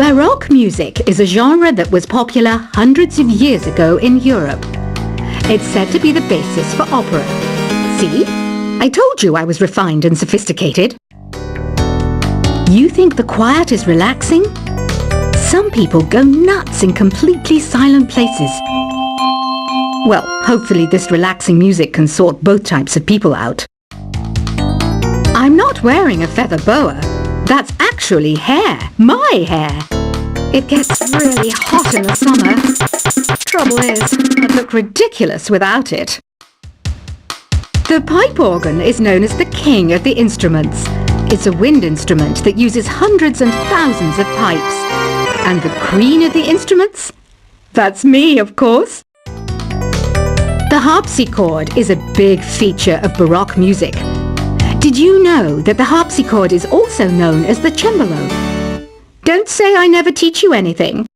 Baroque music is a genre that was popular hundreds of years ago in Europe. It's said to be the basis for opera. See? I told you I was refined and sophisticated. You think the quiet is relaxing? Some people go nuts in completely silent places. Well, hopefully this relaxing music can sort both types of people out. I'm not wearing a feather boa. That's actually hair. My hair. It gets really hot in the summer. Trouble is, I'd look ridiculous without it. The pipe organ is known as the king of the instruments. It's a wind instrument that uses hundreds and thousands of pipes. And the queen of the instruments? That's me, of course. The harpsichord is a big feature of Baroque music. Did you know that the harpsichord is also known as the cembalo? Don't say I never teach you anything.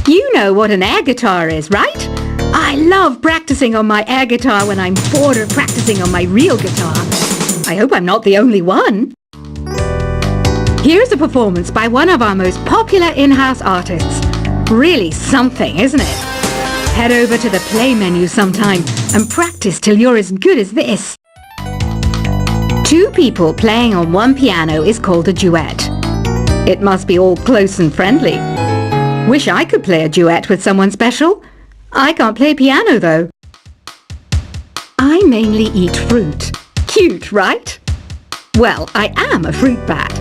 You know what an air guitar is, right? I love practicing on my air guitar when I'm bored of practicing on my real guitar. I hope I'm not the only one. Here's a performance by one of our most popular in-house artists. Really something, isn't it? Head over to the play menu sometime and practice till you're as good as this. Two people playing on one piano is called a duet. It must be all close and friendly. Wish I could play a duet with someone special. I can't play piano though. I mainly eat fruit. Cute, right? Well, I am a fruit bat.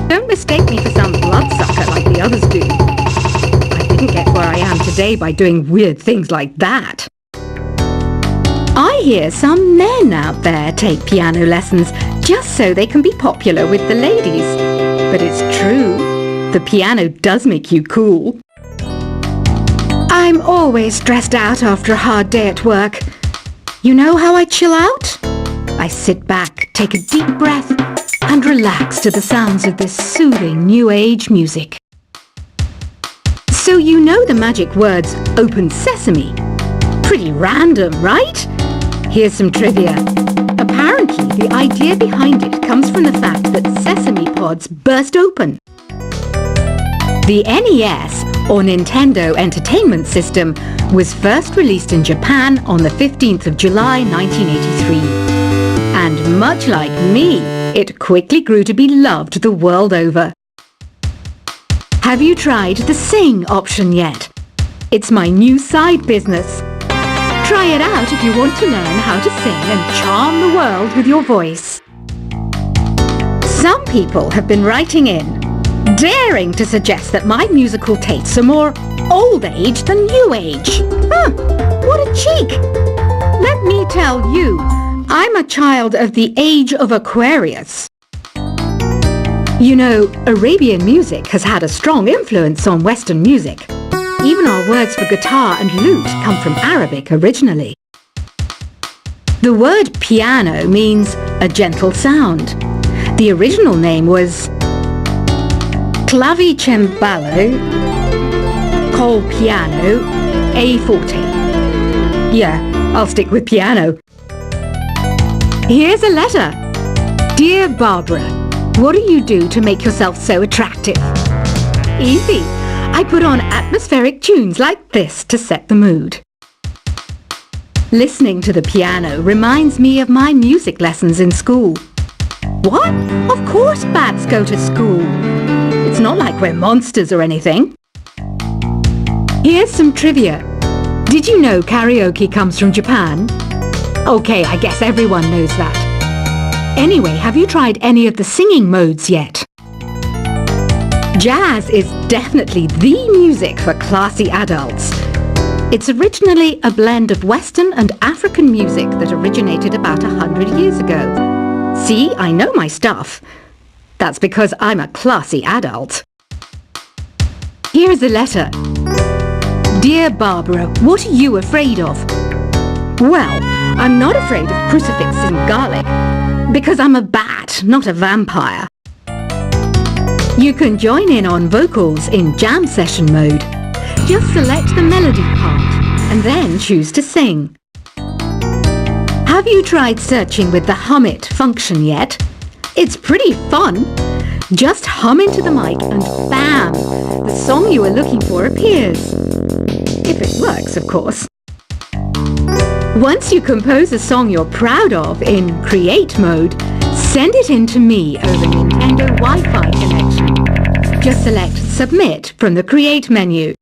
Don't mistake me for some bloodsucker like the others do. I didn't get where I am today by doing weird things like that. I hear some men out there take piano lessons just so they can be popular with the ladies. But it's true, the piano does make you cool. I'm always stressed out after a hard day at work. You know how I chill out? I sit back, take a deep breath, and relax to the sounds of this soothing new age music. So you know the magic words "open sesame"? Pretty random, right? Here's some trivia. Apparently, the idea behind it comes from the fact that sesame pods burst open. The NES, or Nintendo Entertainment System, was first released in Japan on the 15th of July 1983. And much like me, it quickly grew to be loved the world over. Have you tried the Sing option yet? It's my new side business. Try it out if you want to learn how to sing and charm the world with your voice. Some people have been writing in, daring to suggest that my musical tastes are more old age than new age. Huh, what a cheek! Let me tell you, I'm a child of the age of Aquarius. You know, Arabian music has had a strong influence on Western music. Even our words for guitar and lute come from Arabic originally. The word piano means a gentle sound. The original name was clavicembalo col piano a forte. Yeah, I'll stick with piano. Here's a letter. Dear Barbara, what do you do to make yourself so attractive? Easy. I put on atmospheric tunes like this to set the mood. Listening to the piano reminds me of my music lessons in school. What? Of course bats go to school. It's not like we're monsters or anything. Here's some trivia. Did you know karaoke comes from Japan? Okay, I guess everyone knows that. Anyway, have you tried any of the singing modes yet? Jazz is definitely the music for classy adults. It's originally a blend of Western and African music that originated about 100 years ago. See, I know my stuff. That's because I'm a classy adult. Here's a letter. Dear Barbara, what are you afraid of? Well, I'm not afraid of crucifix and garlic, because I'm a bat, not a vampire. You can join in on vocals in jam session mode. Just select the melody part and then choose to sing. Have you tried searching with the Hum It function yet? It's pretty fun. Just hum into the mic and bam! The song you are looking for appears. If it works, of course. Once you compose a song you're proud of in Create mode, send it in to me over Nintendo Wi-Fi connection. Just select Submit from the Create menu.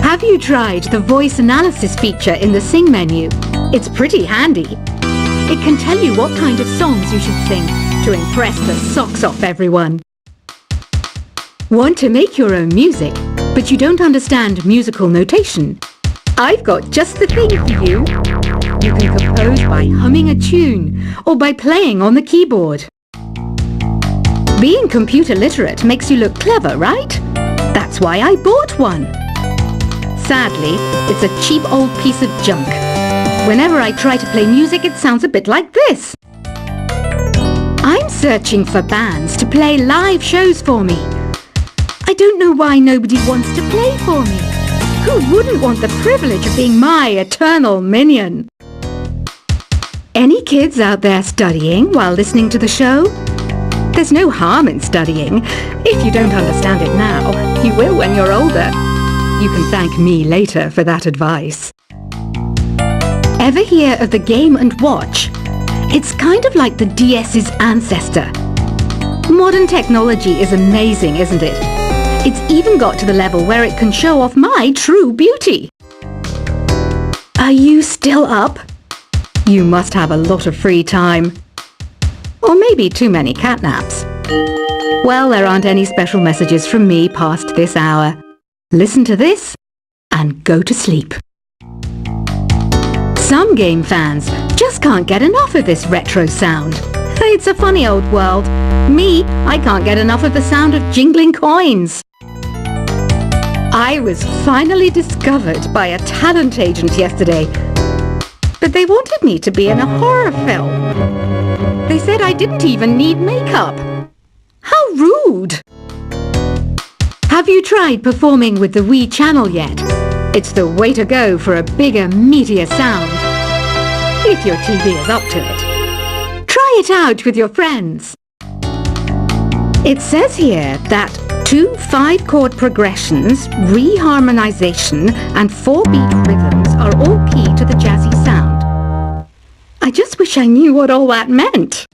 Have you tried the voice analysis feature in the Sing menu? It's pretty handy. It can tell you what kind of songs you should sing to impress the socks off everyone. Want to make your own music, but you don't understand musical notation? I've got just the thing for you. You can compose by humming a tune or by playing on the keyboard. Being computer literate makes you look clever, right? That's why I bought one. Sadly, it's a cheap old piece of junk. Whenever I try to play music, it sounds a bit like this. I'm searching for bands to play live shows for me. I don't know why nobody wants to play for me. Who wouldn't want the privilege of being my eternal minion? Any kids out there studying while listening to the show? There's no harm in studying. If you don't understand it now, you will when you're older. You can thank me later for that advice. Ever hear of the Game & Watch? It's kind of like the DS's ancestor. Modern technology is amazing, isn't it? It's even got to the level where it can show off my true beauty. Are you still up? You must have a lot of free time. Or maybe too many catnaps. Well, there aren't any special messages from me past this hour. Listen to this and go to sleep. Some game fans just can't get enough of this retro sound. It's a funny old world. Me, I can't get enough of the sound of jingling coins. I was finally discovered by a talent agent yesterday, but they wanted me to be in a horror film. They said I didn't even need makeup. How rude! Have you tried performing with the Wii channel yet? It's the way to go for a bigger, meatier sound. If your TV is up to it. Try it out with your friends. It says here that 2 5-chord progressions, reharmonization, and 4-beat rhythms are all key to the jazzy sound. I just wish I knew what all that meant.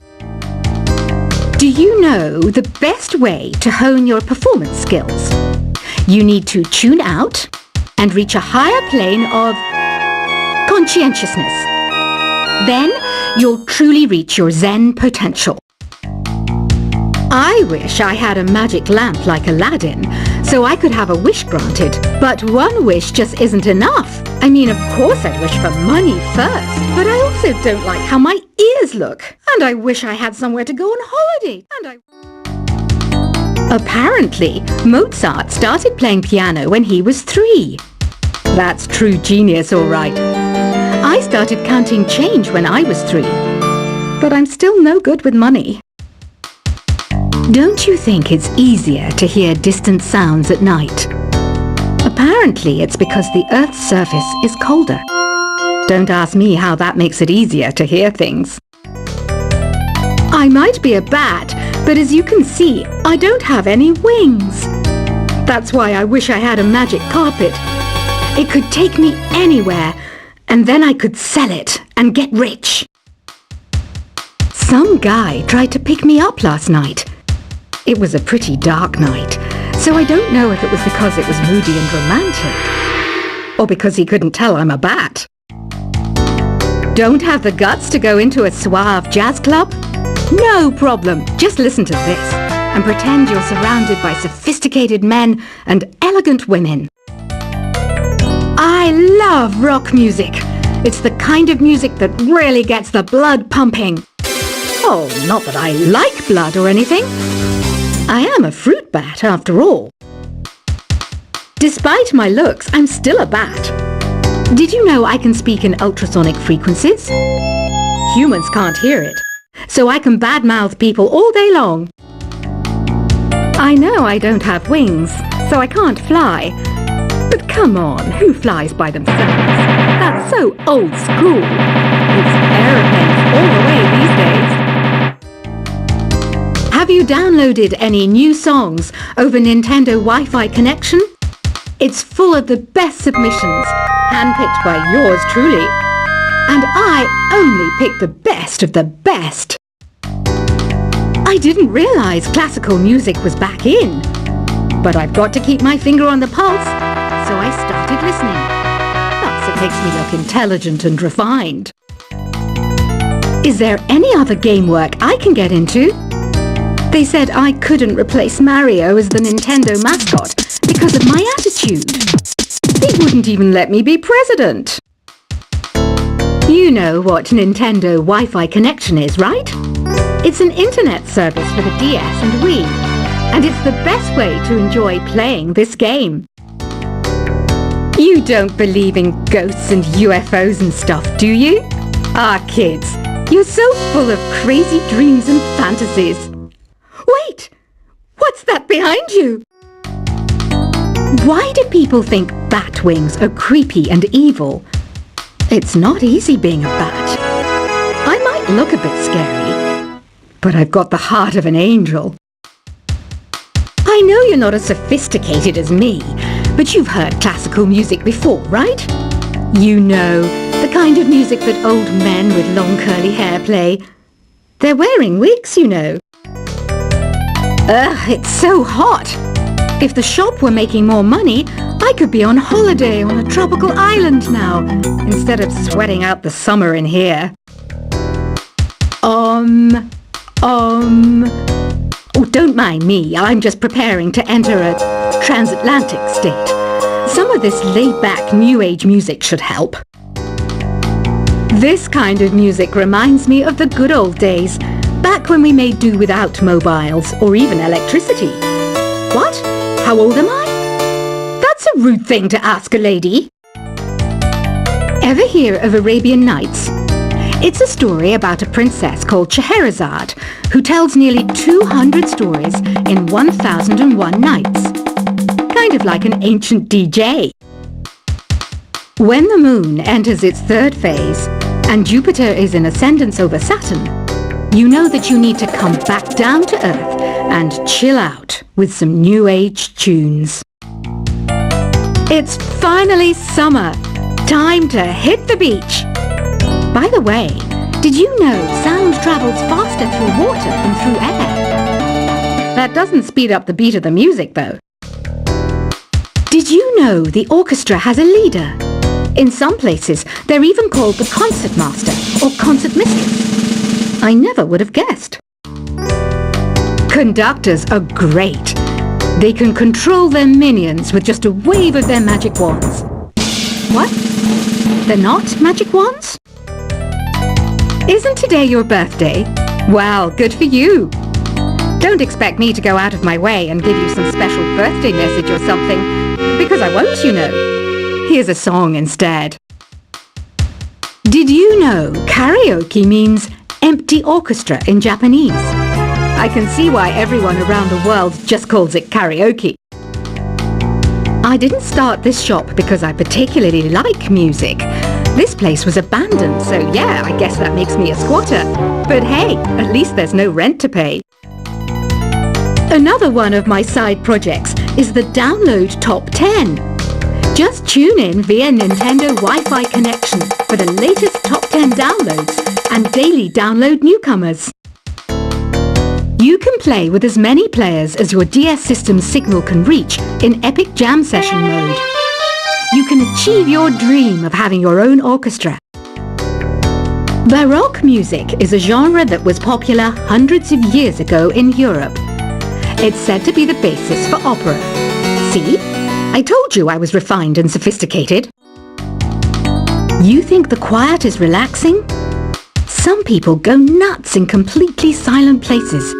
Do you know the best way to hone your performance skills? You need to tune out and reach a higher plane of conscientiousness. Then you'll truly reach your Zen potential. I wish I had a magic lamp like Aladdin, so I could have a wish granted. But one wish just isn't enough. I mean, of course I'd wish for money first, but I also don't like how my ears look. And I wish I had somewhere to go on holiday. Apparently, Mozart started playing piano when he was 3. That's true genius, all right. I started counting change when I was 3. But I'm still no good with money. Don't you think it's easier to hear distant sounds at night? Apparently, it's because the Earth's surface is colder. Don't ask me how that makes it easier to hear things. I might be a bat, but as you can see, I don't have any wings. That's why I wish I had a magic carpet. It could take me anywhere, and then I could sell it and get rich. Some guy tried to pick me up last night. It was a pretty dark night, so I don't know if it was because it was moody and romantic, or because he couldn't tell I'm a bat. Don't have the guts to go into a suave jazz club? No problem, just listen to this, and pretend you're surrounded by sophisticated men and elegant women. I love rock music. It's the kind of music that really gets the blood pumping. Oh, not that I like blood or anything. I am a fruit bat, after all. Despite my looks, I'm still a bat. Did you know I can speak in ultrasonic frequencies? Humans can't hear it, so I can badmouth people all day long. I know I don't have wings, so I can't fly. But come on, who flies by themselves? That's so old school. It's aeroplanes all the way these days. Have you downloaded any new songs over Nintendo Wi-Fi connection? It's full of the best submissions, handpicked by yours truly. And I only pick the best of the best. I didn't realize classical music was back in. But I've got to keep my finger on the pulse, so I started listening. Plus, it makes me look intelligent and refined. Is there any other game work I can get into? They said I couldn't replace Mario as the Nintendo mascot because of my attitude. They wouldn't even let me be president. You know what Nintendo Wi-Fi connection is, right? It's an internet service for the DS and Wii, and it's the best way to enjoy playing this game. You don't believe in ghosts and UFOs and stuff, do you? Ah, kids, you're so full of crazy dreams and fantasies. Wait! What's that behind you? Why do people think bat wings are creepy and evil? It's not easy being a bat. I might look a bit scary, but I've got the heart of an angel. I know you're not as sophisticated as me, but you've heard classical music before, right? You know, the kind of music that old men with long curly hair play. They're wearing wigs, you know. Ugh, it's so hot. If the shop were making more money, I could be on holiday on a tropical island now, instead of sweating out the summer in here. Oh, don't mind me. I'm just preparing to enter a transatlantic state. Some of this laid-back New Age music should help. This kind of music reminds me of the good old days, back when we made do without mobiles or even electricity. What? How old am I? That's a rude thing to ask a lady. Ever hear of Arabian Nights? It's a story about a princess called Scheherazade who tells nearly 200 stories in 1001 nights. Kind of like an ancient DJ. When the moon enters its third phase and Jupiter is in ascendance over Saturn, you know that you need to come back down to Earth and chill out with some New Age tunes. It's finally summer. Time to hit the beach. By the way, did you know sound travels faster through water than through air? That doesn't speed up the beat of the music, though. Did you know the orchestra has a leader? In some places, they're even called the concert master or concert mistress. I never would have guessed. Conductors are great. They can control their minions with just a wave of their magic wands. What? They're not magic wands? Isn't today your birthday? Well, good for you. Don't expect me to go out of my way and give you some special birthday message or something, because I won't, you know. Here's a song instead. Did you know karaoke means empty orchestra in Japanese? I can see why everyone around the world just calls it karaoke. I didn't start this shop because I particularly like music. This place was abandoned, so yeah, I guess that makes me a squatter. But hey, at least there's no rent to pay. Another one of my side projects is the Download Top 10. Just tune in via Nintendo Wi-Fi connection for the latest Top 10 downloads and daily download newcomers. You can play with as many players as your DS system's signal can reach in Epic Jam Session mode. You can achieve your dream of having your own orchestra. Baroque music is a genre that was popular hundreds of years ago in Europe. It's said to be the basis for opera. See? I told you I was refined and sophisticated. You think the quiet is relaxing? Some people go nuts in completely silent places.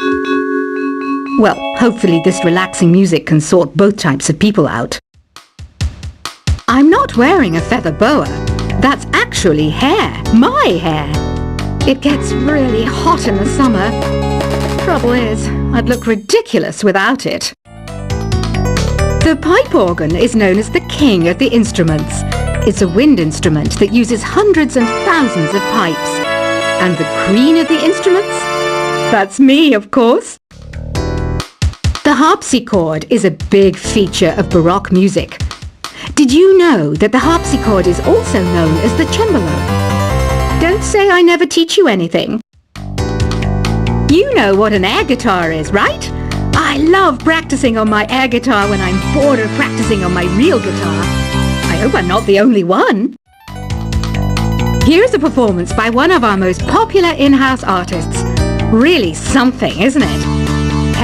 Well, hopefully this relaxing music can sort both types of people out. I'm not wearing a feather boa. That's actually hair. My hair. It gets really hot in the summer. Trouble is, I'd look ridiculous without it. The pipe organ is known as the king of the instruments. It's a wind instrument that uses hundreds and thousands of pipes. And the queen of the instruments? That's me, of course. The harpsichord is a big feature of Baroque music. Did you know that the harpsichord is also known as the cembalo? Don't say I never teach you anything. You know what an air guitar is, right? I love practicing on my air guitar when I'm bored of practicing on my real guitar. I hope I'm not the only one. Here's a performance by one of our most popular in-house artists. Really something, isn't it?